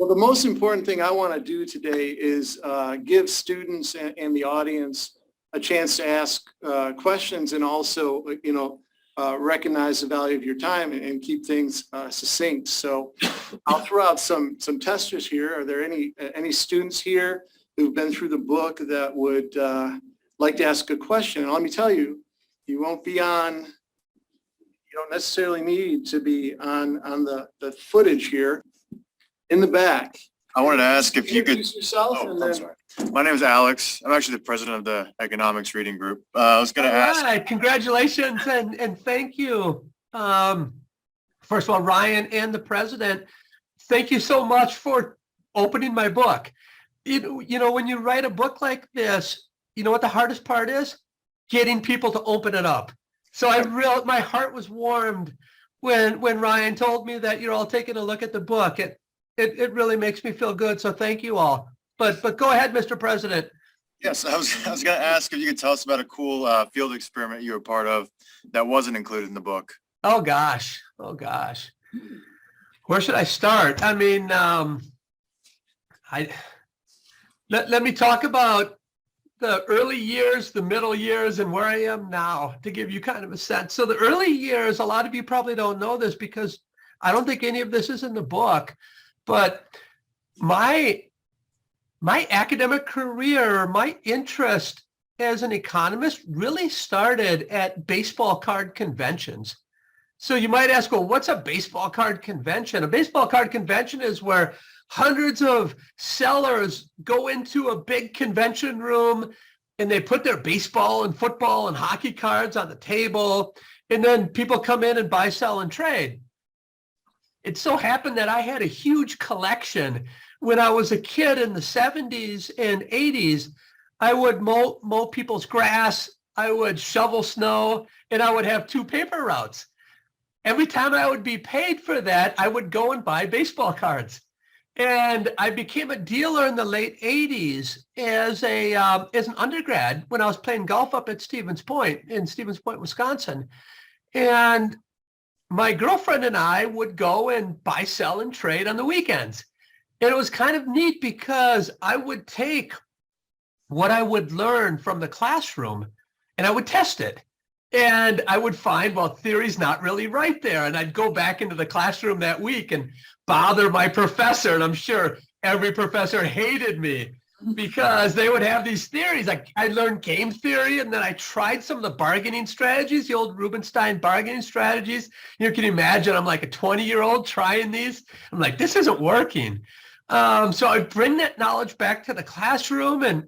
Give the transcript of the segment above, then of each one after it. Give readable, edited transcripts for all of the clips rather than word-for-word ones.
Well, the most important thing I want to do today is give students and the audience a chance to ask questions, and also, recognize the value of your time and keep things succinct. So I'll throw out some testers here. Are there any students here who've been through the book that would like to ask a question? And let me tell you, you won't be on, you don't necessarily need to be on the footage here. In the back. I wanted to ask if you could. Introduce yourself. Oh, and I'm then, sorry. My name is Alex. I'm actually the president of the economics reading group. I was going to ask. Right. Congratulations and thank you. First of all, Ryan and the president, thank you so much for opening my book. You know, when you write a book like this, you know what the hardest part is? Getting people to open it up. So my heart was warmed when Ryan told me that you're all taking a look at the book. It really makes me feel good. So thank you all. But go ahead, Mr. President. Yes, I was going to ask if you could tell us about a cool field experiment you were part of that wasn't included in the book. Oh gosh. Where should I start? I mean, let me talk about the early years, the middle years, and where I am now to give you kind of a sense. So the early years, a lot of you probably don't know this because I don't think any of this is in the book, but my academic career, my interest as an economist really started at baseball card conventions. So you might ask, well, what's a baseball card convention? A baseball card convention is where hundreds of sellers go into a big convention room and they put their baseball and football and hockey cards on the table, and then people come in and buy, sell, and trade. It so happened that I had a huge collection. When I was a kid in the 70s and 80s, I would mow people's grass, I would shovel snow, and I would have 2 paper routes. Every time I would be paid for that, I would go and buy baseball cards. And I became a dealer in the late 80s as an undergrad when I was playing golf up at Stevens Point in Stevens Point, Wisconsin. And my girlfriend and I would go and buy, sell, and trade on the weekends. And it was kind of neat because I would take what I would learn from the classroom and I would test it. And I would find, well, theory's not really right there. And I'd go back into the classroom that week and bother my professor. And I'm sure every professor hated me because they would have these theories. Like I learned game theory, and then I tried some of the bargaining strategies, the old Rubenstein bargaining strategies. You can imagine I'm like a 20-year-old trying these. I'm like, this isn't working. So I bring that knowledge back to the classroom, and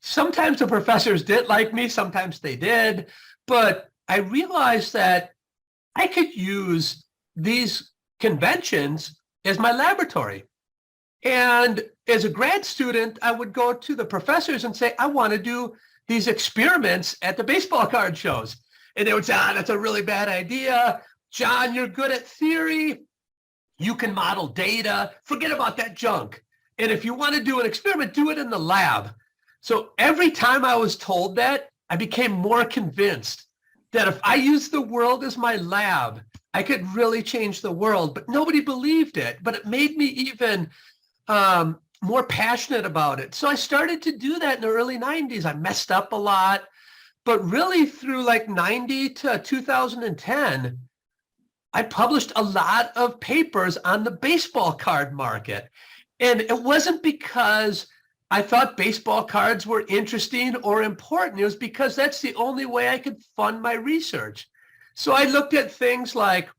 sometimes the professors did like me, sometimes they did. But I realized that I could use these conventions as my laboratory. And as a grad student, I would go to the professors and say, I want to do these experiments at the baseball card shows. And they would say, that's a really bad idea. John, you're good at theory. You can model data. Forget about that junk. And if you want to do an experiment, do it in the lab. So every time I was told that, I became more convinced that if I used the world as my lab, I could really change the world. But nobody believed it. But it made me even more passionate about it. So I started to do that in the early 90s. I messed up a lot. But really through like 90 to 2010, I published a lot of papers on the baseball card market. And it wasn't because I thought baseball cards were interesting or important. It was because that's the only way I could fund my research. So I looked at things like,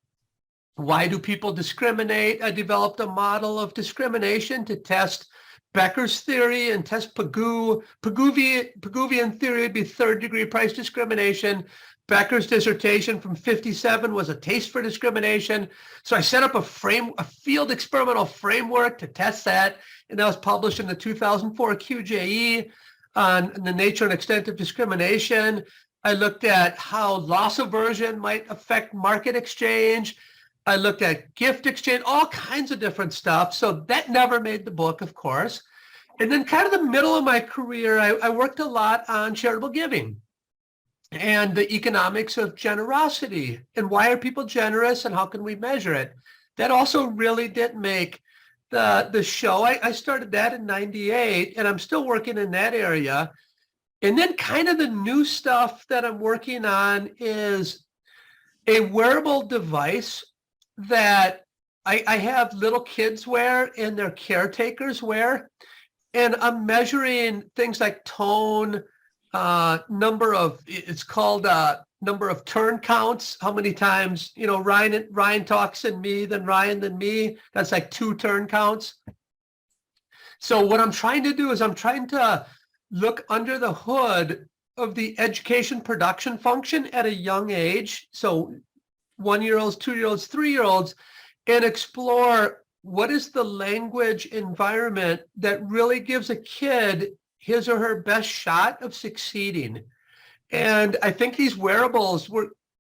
why do people discriminate? I developed a model of discrimination to test Becker's theory and test Pigouvian theory would be third-degree price discrimination. Becker's dissertation from 57 was a taste for discrimination. So I set up a field experimental framework to test that, and that was published in the 2004 QJE on the nature and extent of discrimination. I looked at how loss aversion might affect market exchange. I looked at gift exchange, all kinds of different stuff. So that never made the book, of course. And then kind of the middle of my career, I worked a lot on charitable giving and the economics of generosity and why are people generous and how can we measure it. That also really did make the show. I started that in 98 and I'm still working in that area. And then kind of the new stuff that I'm working on is a wearable device that I have little kids wear and their caretakers wear. And I'm measuring things like tone, it's called number of turn counts, how many times, Ryan talks and me, then Ryan, then me. That's like 2 turn counts. So what I'm trying to do is I'm trying to look under the hood of the education production function at a young age. So 1-year-olds, 2-year-olds, 3-year-olds, and explore what is the language environment that really gives a kid his or her best shot of succeeding. And I think these wearables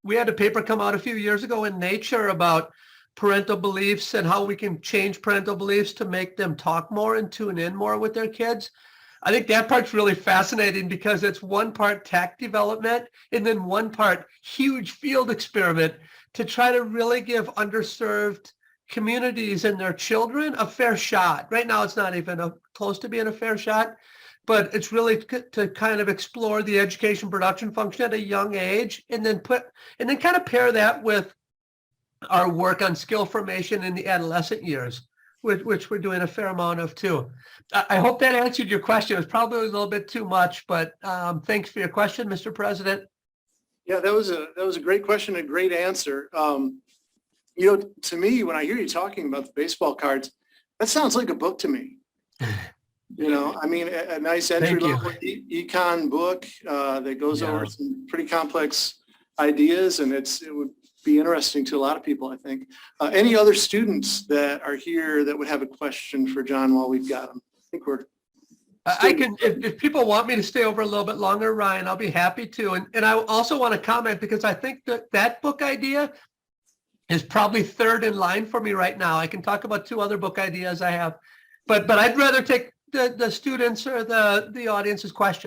we had a paper come out a few years ago in Nature about parental beliefs and how we can change parental beliefs to make them talk more and tune in more with their kids. I think that part's really fascinating because it's one part tech development and then one part huge field experiment to try to really give underserved communities and their children a fair shot. Right now, it's not even close to being a fair shot, but it's really to kind of explore the education production function at a young age and then kind of pair that with our work on skill formation in the adolescent years, which we're doing a fair amount of too. I hope that answered your question. It was probably a little bit too much, but thanks for your question, Mr. President. Yeah, that was a great question, a great answer. To me, when I hear you talking about the baseball cards, that sounds like a book to me. I mean, a nice entry level econ book that goes over some pretty complex ideas, and it would be interesting to a lot of people, I think. Any other students that are here that would have a question for John while we've got him? I think I can, if people want me to stay over a little bit longer, Ryan, I'll be happy to. And I also want to comment because I think that book idea is probably third in line for me right now. I can talk about 2 other book ideas I have, but I'd rather take the students or the audience's question.